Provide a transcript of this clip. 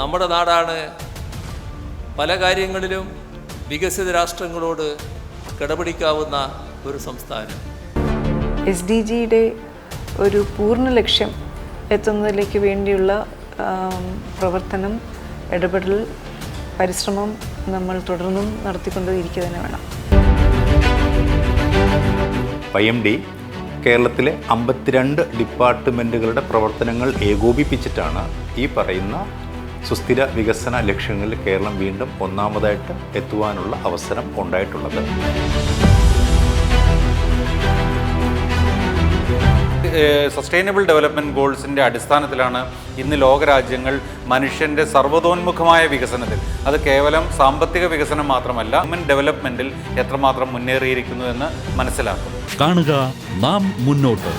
നമ്മുടെ നാടാണ് പല കാര്യങ്ങളിലും വികസിത രാഷ്ട്രങ്ങളോട് കിടപിടിക്കാവുന്ന ഒരു സംസ്ഥാനം. SDGയുടെ ഒരു പൂർണ്ണ ലക്ഷ്യം എത്തുന്നതിലേക്ക് വേണ്ടിയുള്ള പ്രവർത്തനം, ഇടപെടൽ, പരിശ്രമം നമ്മൾ തുടർന്നും നടത്തിക്കൊണ്ടിരിക്കുക തന്നെ വേണം. YMD കേരളത്തിലെ 52 ഡിപ്പാർട്ട്മെൻറ്റുകളുടെ പ്രവർത്തനങ്ങൾ ഏകോപിപ്പിച്ചിട്ടാണ് ഈ പറയുന്ന സുസ്ഥിര വികസന ലക്ഷ്യങ്ങളിൽ കേരളം വീണ്ടും ഒന്നാമതായിട്ട് എത്തുവാനുള്ള അവസരം ഉണ്ടായിട്ടുള്ളത്. സസ്റ്റൈനബിൾ ഡെവലപ്മെൻറ്റ് ഗോൾസിൻ്റെ അടിസ്ഥാനത്തിലാണ് ഇന്ന് ലോകരാജ്യങ്ങൾ മനുഷ്യൻ്റെ സർവ്വതോന്മുഖമായ വികസനത്തിൽ, അത് കേവലം സാമ്പത്തിക വികസനം മാത്രമല്ല, ഹ്യൂമൻ ഡെവലപ്മെൻറ്റിൽ എത്രമാത്രം മുന്നേറിയിരിക്കുന്നു എന്ന് മനസ്സിലാക്കും. കാണുക നാം മുന്നോട്ട്.